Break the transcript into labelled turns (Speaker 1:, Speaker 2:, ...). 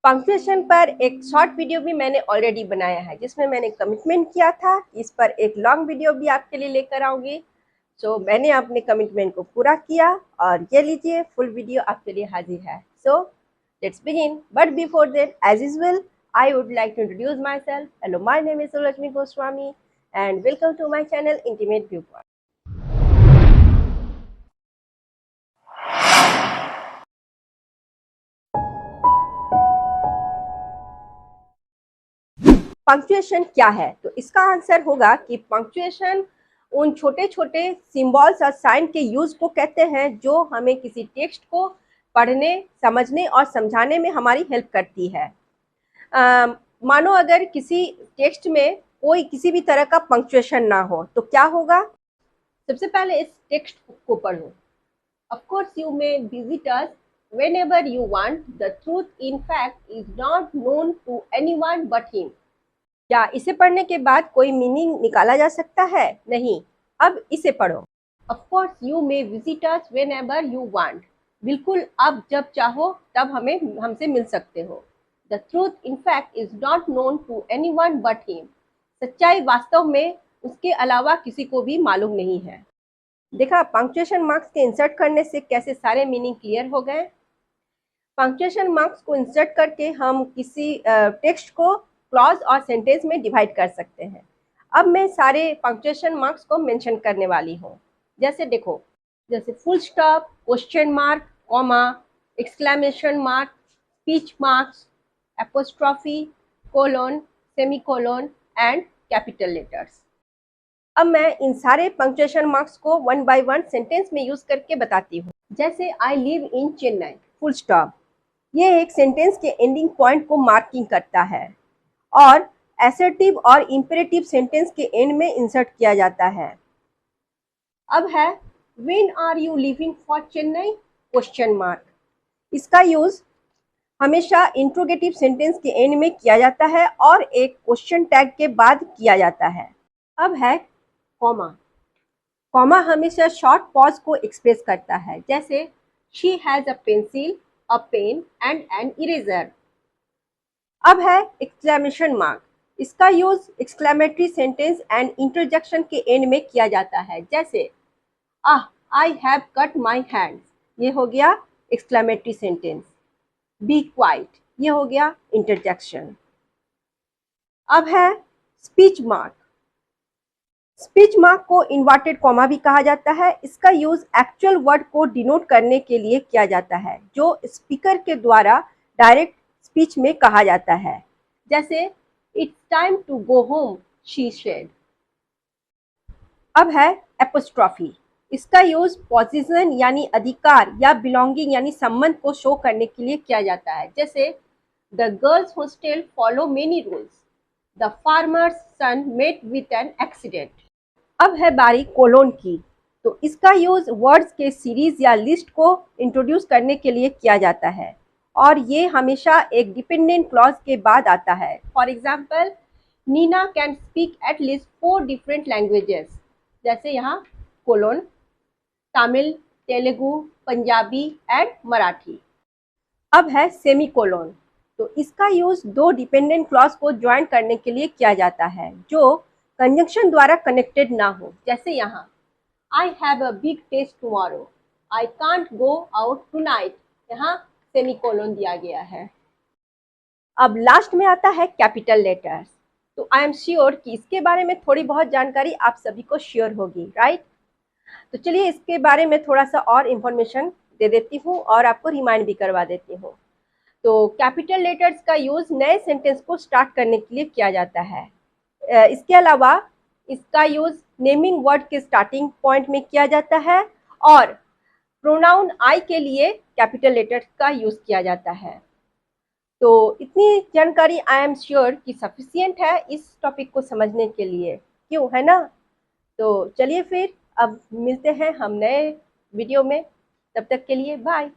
Speaker 1: Punctuation पर एक short video भी मैंने ऑलरेडी बनाया है, जिसमें मैंने कमिटमेंट किया था कि इस पर एक लॉन्ग वीडियो भी आपके लिए लेकर आऊँगी। सो मैंने अपने कमिटमेंट को पूरा किया और ये लीजिए फुल वीडियो आपके लिए हाजिर है। So let's begin, but before that as usual I would like to introduce myself. Hello, my name is Sulakshmi Goswami and welcome to my channel intimate view point. Punctuation क्या है? तो इसका आंसर होगा कि पंक्चुएशन उन छोटे छोटे सिंबल्स और साइन के यूज को कहते हैं जो हमें किसी टेक्स्ट को पढ़ने, समझने और समझाने में हमारी हेल्प करती है। मानो अगर किसी टेक्स्ट में कोई किसी भी तरह का पंक्चुएशन ना हो तो क्या होगा? सबसे पहले इस टेक्स्ट को पढ़ो। Of course, you may visit us whenever you want. The truth, in fact, is not known to anyone but him. क्या इसे पढ़ने के बाद कोई मीनिंग निकाला जा सकता है? नहीं। अब इसे पढ़ो। Of course, you may visit us whenever you want. बिल्कुल, अब जब चाहो तब हमसे मिल सकते हो। The truth, in fact, is not known to anyone but him. सच्चाई वास्तव में उसके अलावा किसी को भी मालूम नहीं है। देखा, पंक्चुएशन मार्क्स के इंसर्ट करने से कैसे सारे मीनिंग क्लियर हो गए। पंक्चुएशन मार्क्स को इंसर्ट करके हम किसी टेक्स्ट को क्लॉज और सेंटेंस में डिवाइड कर सकते हैं। अब मैं सारे पंक्चुएशन मार्क्स को मेंशन करने वाली हूँ। जैसे देखो, जैसे full stop, question mark, comma, exclamation mark, speech marks, apostrophe, colon, semicolon and capital letters. अब मैं इन सारे पंक्चुएशन मार्क्स को वन बाय वन सेंटेंस में यूज करके बताती हूँ। जैसे I live in Chennai, full stop, ये एक सेंटेंस के एंडिंग पॉइंट को मार्किंग करता है और एसर्टिव और इंपेरेटिव सेंटेंस के एंड में इंसर्ट किया जाता है। अब है when are you living for Chennai, question mark. इसका यूज हमेशा इंट्रोगेटिव सेंटेंस के एंड में किया जाता है और एक क्वेश्चन टैग के बाद किया जाता है। अब है कॉमा। कॉमा हमेशा शॉर्ट पॉज को एक्सप्रेस करता है। जैसे she has a pencil, a pen and an eraser. अब है एक्सक्लेमेशन मार्क। इसका use exclamatory sentence and interjection के एंड में किया जाता है। जैसे ah, I have cut my hands, ये हो गया एक्सक्लेमेटरी सेंटेंस। बी क्वाइट, ये हो गया इंटरजेक्शन। अब है स्पीच मार्क। स्पीच मार्क को इन्वर्टेड कॉमा भी कहा जाता है। इसका यूज एक्चुअल वर्ड को डिनोट करने के लिए किया जाता है जो स्पीकर के द्वारा डायरेक्ट स्पीच में कहा जाता है। जैसे it's time to go home, she said. अब है एपोस्ट्रॉफी। इसका यूज पोजीशन यानी अधिकार या बिलोंगिंग यानी संबंध को शो करने के लिए किया जाता है। जैसे the girls hostel follow many rules, the farmers son met with an accident. अब है बारी कोलोन की। तो इसका यूज वर्ड्स के सीरीज या लिस्ट को इंट्रोड्यूस करने के लिए किया जाता है और ये हमेशा एक डिपेंडेंट क्लॉज के बाद आता है। For example, Nina can speak at least 4 different languages. जैसे यहाँ कोलोन, तमिल, तेलुगु, पंजाबी एंड मराठी। अब है सेमी कोलोन। तो इसका यूज 2 डिपेंडेंट क्लॉज को ज्वाइन करने के लिए किया जाता है जो कंजंक्शन द्वारा कनेक्टेड ना हो। जैसे यहाँ I have a big test tomorrow, I can't go out tonight, यहाँ सेमीकोलोन दिया गया है। अब लास्ट में आता है कैपिटल लेटर्स। तो आई एम श्योर कि इसके बारे में थोड़ी बहुत जानकारी आप सभी को श्योर होगी, राइट? तो चलिए इसके बारे में थोड़ा सा और इंफॉर्मेशन दे देती हूँ और आपको रिमाइंड भी करवा देती हूँ। तो कैपिटल लेटर्स का यूज नए सेंटेंस को स्टार्ट करने के लिए किया जाता है। इसके अलावा इसका यूज नेमिंग वर्ड के स्टार्टिंग पॉइंट में किया जाता है और प्रोनाउन आई के लिए कैपिटल लेटर्स का यूज किया जाता है। तो इतनी जानकारी आई एम श्योर कि सफिशिएंट है इस टॉपिक को समझने के लिए, क्यों, है ना? तो चलिए फिर अब मिलते हैं हम नए वीडियो में। तब तक के लिए बाय।